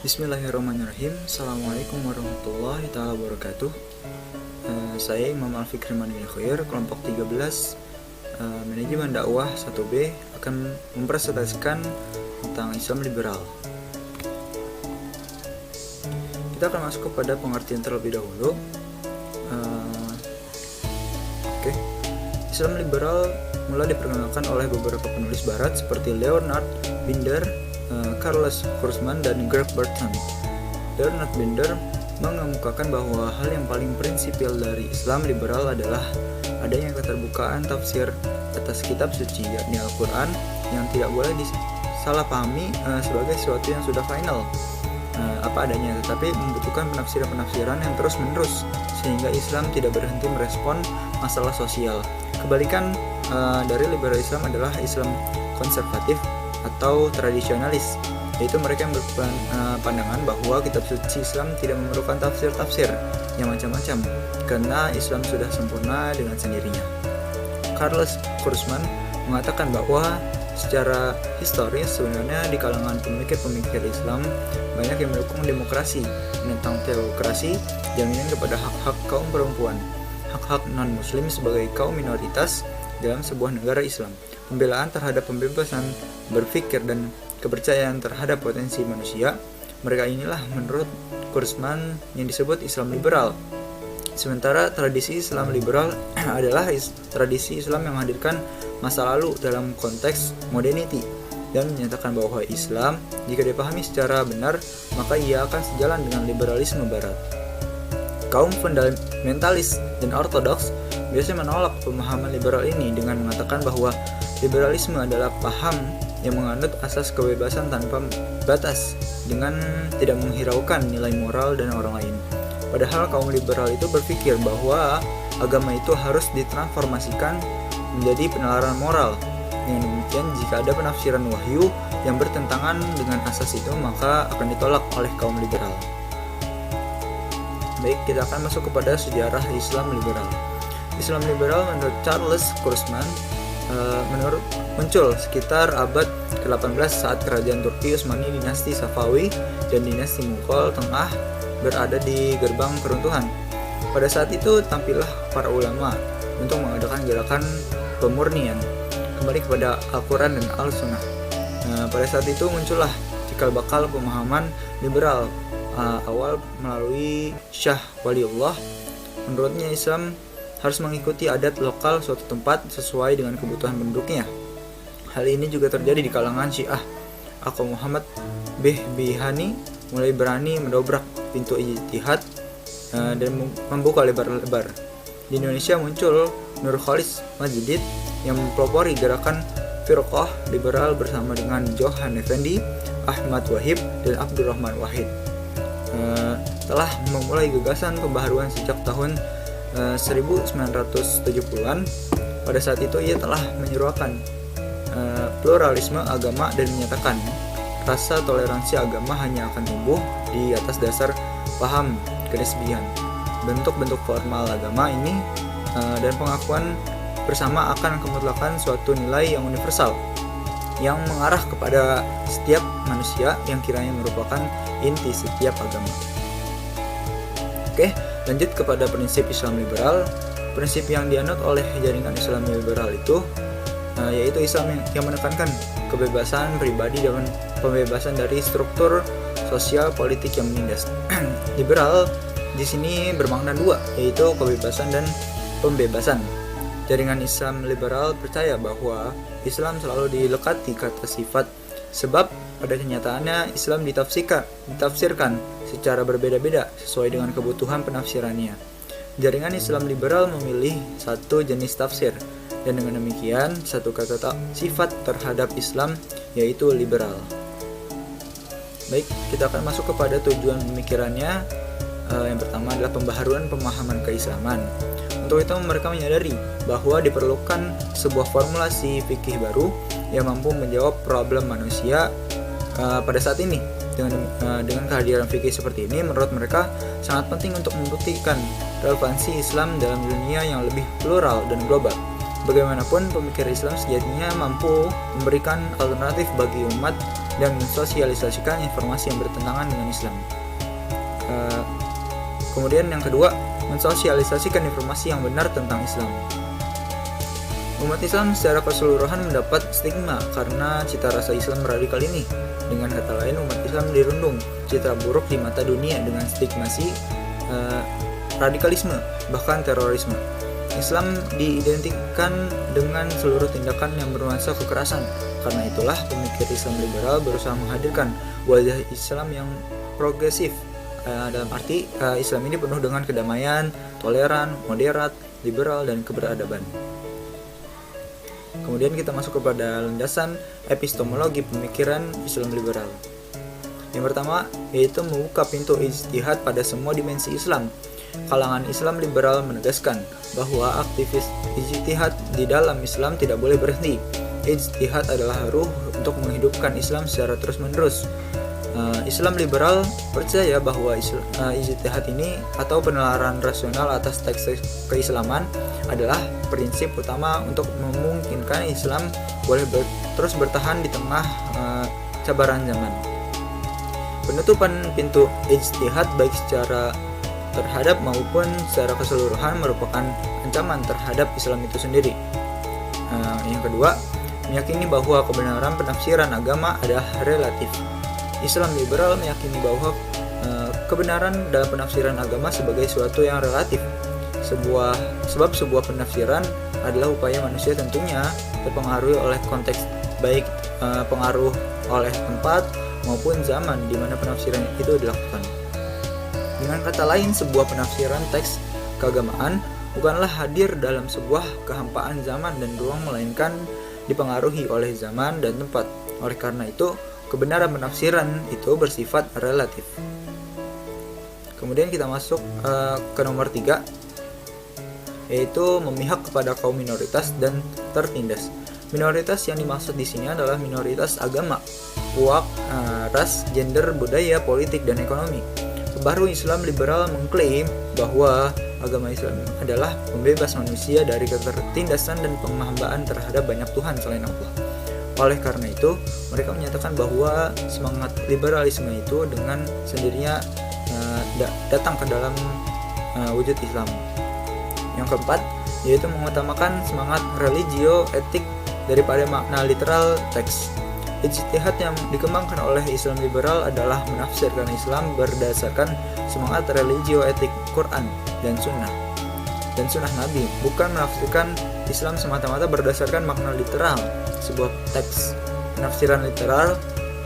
Bismillahirrahmanirrahim. Assalamualaikum warahmatullahi taala wabarakatuh. Saya Imam Al-Fikri Manil Khair, kelompok 13, Manajemen Dakwah 1B akan mempresentasikan tentang Islam liberal. Kita akan masuk kepada pengertian terlebih dahulu. Islam liberal mulai diperkenalkan oleh beberapa penulis barat seperti Leonard Binder, Carlos Kurzman, dan Greg Burton. Leonard Binder mengemukakan bahwa hal yang paling prinsipil dari Islam liberal adalah adanya keterbukaan tafsir atas kitab suci, yakni Al-Quran, yang tidak boleh disalahpahami sebagai sesuatu yang sudah final apa adanya, tetapi membutuhkan penafsiran-penafsiran yang terus-menerus sehingga Islam tidak berhenti merespon masalah sosial. Kebalikan dari liberalisme adalah Islam konservatif atau tradisionalis, yaitu mereka yang berpandangan bahwa kitab suci Islam tidak memerlukan tafsir-tafsir yang macam-macam karena Islam sudah sempurna dengan sendirinya. Carlos Kurzman mengatakan bahwa secara historis sebenarnya di kalangan pemikir-pemikir Islam banyak yang mendukung demokrasi, menentang teokrasi, jaminan kepada hak-hak kaum perempuan, hak-hak non-muslim sebagai kaum minoritas dalam sebuah negara Islam, pembelaan terhadap pembebasan berpikir dan kepercayaan terhadap potensi manusia. Mereka inilah menurut Kurzman yang disebut Islam liberal. Sementara tradisi Islam liberal adalah tradisi Islam yang menghadirkan masa lalu dalam konteks modernity dan menyatakan bahwa Islam jika dipahami secara benar maka ia akan sejalan dengan liberalisme barat. Kaum fundamentalis dan ortodoks biasanya menolak pemahaman liberal ini dengan mengatakan bahwa liberalisme adalah paham yang menganut asas kebebasan tanpa batas dengan tidak menghiraukan nilai moral dan orang lain. Padahal kaum liberal itu berpikir bahwa agama itu harus ditransformasikan menjadi penalaran moral. Dengan demikian, jika ada penafsiran wahyu yang bertentangan dengan asas itu, maka akan ditolak oleh kaum liberal. Baik, kita akan masuk kepada sejarah Islam liberal. Islam liberal menurut Charles Kurzman muncul sekitar abad ke-18 saat kerajaan Turki Utsmani, dinasti Safawi, dan dinasti Mughal tengah berada di gerbang keruntuhan. Pada saat itu tampillah para ulama untuk mengadakan gerakan pemurnian kembali kepada Al-Quran dan Al-Sunnah. Pada saat itu muncullah cikal bakal pemahaman liberal awal melalui Syah Waliullah. Menurutnya Islam harus mengikuti adat lokal suatu tempat sesuai dengan kebutuhan penduduknya. Hal ini juga terjadi di kalangan Syiah. Aku Muhammad Bihani mulai berani mendobrak pintu ijtihad dan membuka lebar-lebar. Di Indonesia muncul Nur Khalis Majidid yang mempelopori gerakan firqah liberal bersama dengan Johan Effendi, Ahmad Wahid, dan Abdurrahman Wahid. Telah memulai gagasan pembaharuan sejak tahun 1970-an. Pada saat itu ia telah menyeruakan pluralisme agama dan menyatakan rasa toleransi agama hanya akan tumbuh di atas dasar paham kenisbian. Bentuk-bentuk formal agama ini dan pengakuan bersama akan kemutlakan suatu nilai yang universal yang mengarah kepada setiap manusia yang kiranya merupakan inti setiap agama. Oke, lanjut kepada prinsip Islam liberal. Prinsip yang dianut oleh jaringan Islam liberal itu yaitu Islam yang menekankan kebebasan pribadi dan pembebasan dari struktur sosial politik yang menindas. Liberal di sini bermakna dua, yaitu kebebasan dan pembebasan. Jaringan Islam liberal percaya bahwa Islam selalu dilekati kata sifat, sebab pada kenyataannya Islam ditafsirkan secara berbeda-beda sesuai dengan kebutuhan penafsirannya. Jaringan Islam liberal memilih satu jenis tafsir, dan dengan demikian satu kata sifat terhadap Islam, yaitu liberal. Baik, kita akan masuk kepada tujuan pemikirannya. Yang pertama adalah pembaharuan pemahaman keislaman. Untuk itu mereka menyadari bahwa diperlukan sebuah formulasi fikih baru yang mampu menjawab problem manusia pada saat ini. Dengan kehadiran fikih seperti ini, menurut mereka sangat penting untuk membuktikan relevansi Islam dalam dunia yang lebih plural dan global. Bagaimanapun, pemikir Islam sejatinya mampu memberikan alternatif bagi umat dan mensosialisasikan informasi yang bertentangan dengan Islam. Kemudian yang kedua, mensosialisasikan informasi yang benar tentang Islam. Umat Islam secara keseluruhan mendapat stigma karena cita rasa Islam radikal ini. Dengan kata lain, umat Islam dirundung citra buruk di mata dunia dengan stigmasi radikalisme, bahkan terorisme. Islam diidentikan dengan seluruh tindakan yang bernuansa kekerasan. Karena itulah pemikir Islam liberal berusaha menghadirkan wajah Islam yang progresif. Dalam arti Islam ini penuh dengan kedamaian, toleran, moderat, liberal, dan keberadaban. Kemudian kita masuk kepada landasan epistemologi pemikiran Islam liberal. Yang pertama yaitu membuka pintu ijtihad pada semua dimensi Islam. Kalangan Islam liberal menegaskan bahwa aktivis ijtihad di dalam Islam tidak boleh berhenti. Ijtihad adalah ruh untuk menghidupkan Islam secara terus-menerus. Islam liberal percaya bahwa ijtihad ini atau penelaran rasional atas teks keislaman adalah prinsip utama untuk memungkinkan Islam boleh terus bertahan di tengah cabaran zaman. Penutupan pintu ijtihad baik secara terhadap maupun secara keseluruhan merupakan ancaman terhadap Islam itu sendiri. Yang kedua, meyakini bahwa kebenaran penafsiran agama adalah relatif. Islam liberal meyakini bahwa kebenaran dalam penafsiran agama sebagai sesuatu yang relatif. Sebab sebuah penafsiran adalah upaya manusia tentunya terpengaruhi oleh konteks, baik pengaruh oleh tempat maupun zaman di mana penafsiran itu dilakukan. Dengan kata lain, sebuah penafsiran teks keagamaan bukanlah hadir dalam sebuah kehampaan zaman dan ruang, melainkan dipengaruhi oleh zaman dan tempat. Oleh karena itu, kebenaran penafsiran itu bersifat relatif. Kemudian kita masuk ke nomor 3, yaitu memihak kepada kaum minoritas dan tertindas. Minoritas yang dimaksud di sini adalah minoritas agama, puak, ras, gender, budaya, politik, dan ekonomi. Baru Islam liberal mengklaim bahwa agama Islam adalah pembebas manusia dari ketertindasan dan penghambaan terhadap banyak Tuhan selain Allah. Oleh karena itu, mereka menyatakan bahwa semangat liberalisme itu dengan sendirinya datang ke dalam wujud Islam. Yang keempat, yaitu mengutamakan semangat religio etik daripada makna literal teks. Ijtihad yang dikembangkan oleh Islam liberal adalah menafsirkan Islam berdasarkan semangat religio etik Quran dan Sunnah Nabi, bukan menafsirkan Islam semata-mata berdasarkan makna literal sebuah teks. Penafsiran literal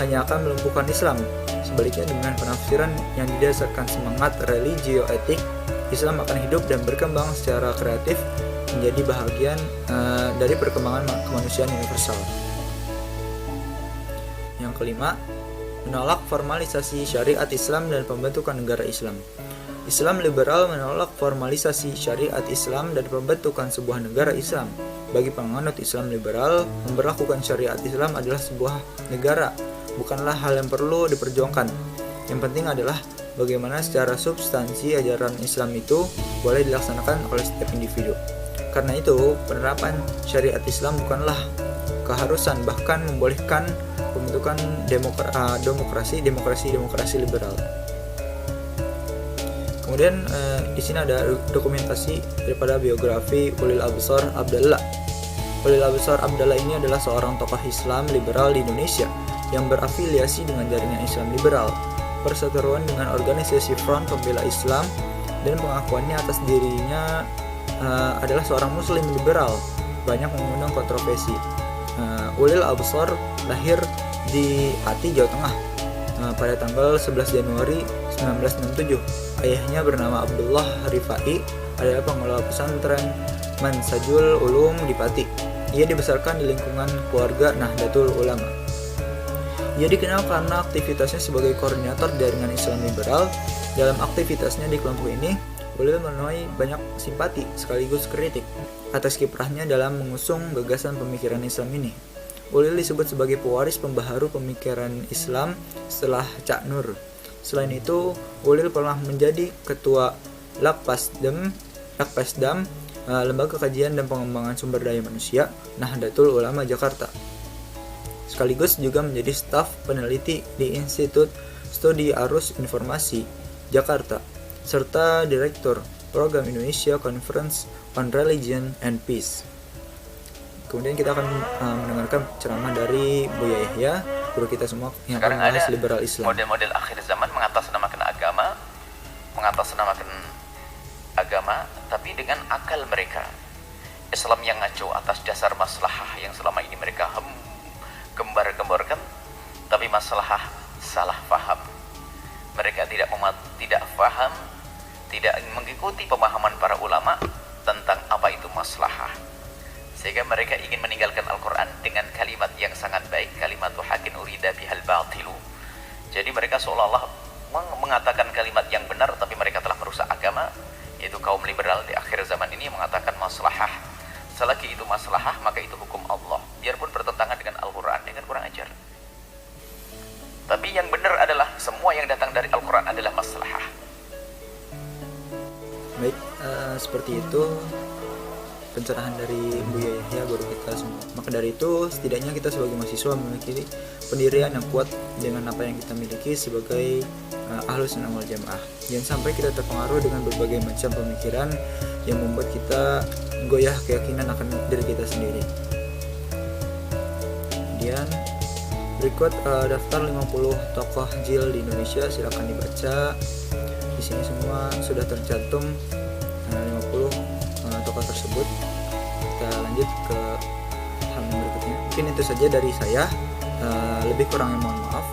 hanya akan melumpuhkan Islam. Sebaliknya, dengan penafsiran yang didasarkan semangat religio etik, Islam akan hidup dan berkembang secara kreatif menjadi bahagian dari perkembangan kemanusiaan universal. Yang kelima, menolak formalisasi syariat Islam dan pembentukan negara Islam. Islam liberal menolak formalisasi syariat Islam dan pembentukan sebuah negara Islam. Bagi penganut Islam liberal, memberlakukan syariat Islam adalah sebuah negara, bukanlah hal yang perlu diperjuangkan. Yang penting adalah bagaimana secara substansi ajaran Islam itu boleh dilaksanakan oleh setiap individu. Karena itu, penerapan syariat Islam bukanlah keharusan, bahkan membolehkan pembentukan demokrasi liberal. Kemudian di sini ada dokumentasi daripada biografi Ulil Absar Abdallah. Ulil Absar Abdallah ini adalah seorang tokoh Islam liberal di Indonesia yang berafiliasi dengan jaringan Islam liberal, perseteruan dengan organisasi Front Pembela Islam, dan pengakuannya atas dirinya adalah seorang Muslim liberal banyak mengundang kontroversi. Ulil Absar lahir di Pati, Jawa Tengah pada tanggal 11 Januari 1967. Ayahnya bernama Abdullah Rifai, adalah pengelola pesantren Mansajul Ulum di Pati. Ia dibesarkan di lingkungan keluarga Nahdlatul Ulama. Ia dikenal karena aktivitasnya sebagai koordinator jaringan Islam liberal. Dalam aktivitasnya di kelompok ini, Ulil menuai banyak simpati sekaligus kritik atas kiprahnya dalam mengusung gagasan pemikiran Islam ini. Ulil disebut sebagai pewaris pembaharu pemikiran Islam setelah Cak Nur. Selain itu, Ulil pernah menjadi ketua Lakpesdam, Lembaga Kajian dan Pengembangan Sumber Daya Manusia, Nahdlatul Ulama Jakarta. sekaligus juga menjadi staf peneliti di Institut Studi Arus Informasi Jakarta, serta Direktur Program Indonesia Conference on Religion and Peace. Kemudian kita akan mendengarkan ceramah dari Buya Yahya, guru kita semua yang akan membahas liberal Islam. Model-model akhir zaman mengatasnamakan agama, tapi dengan akal mereka. Islam yang ngaco atas dasar maslahah yang selama ini mereka gembar-gemborkan, tapi maslahah salah faham. Mereka tidak faham, tidak mengikuti pemahaman para ulama tentang apa itu maslahah, sehingga mereka ingin meninggalkan Al-Quran dengan kalimat yang sangat baik, kalimatu haqqin urida bihal batilu. Jadi mereka seolah-olah mengatakan kalimat yang benar, tapi mereka telah merusak agama, yaitu kaum liberal di akhir zaman ini mengatakan maslahah. Selagi itu maslahah, maka itu hukum Allah, biarpun bertentangan dengan Al-Quran, dengan kurang ajar. Tapi yang benar adalah semua yang datang dari Al-Quran adalah maslahah. Baik, seperti itu pencerahan dari Buya Yahya, guru kita semua. Maka dari itu, setidaknya kita sebagai mahasiswa memiliki pendirian yang kuat dengan apa yang kita miliki sebagai Ahlus Sunnah wal Jamaah. Jangan sampai kita terpengaruh dengan berbagai macam pemikiran yang membuat kita goyah keyakinan akan diri kita sendiri. Kemudian berikut daftar 50 tokoh jil di Indonesia, silakan dibaca. Di sini semua sudah tercantum 50 tokoh tersebut. Kita lanjut ke halaman berikutnya. Mungkin itu saja dari saya. Lebih kurangnya mohon maaf.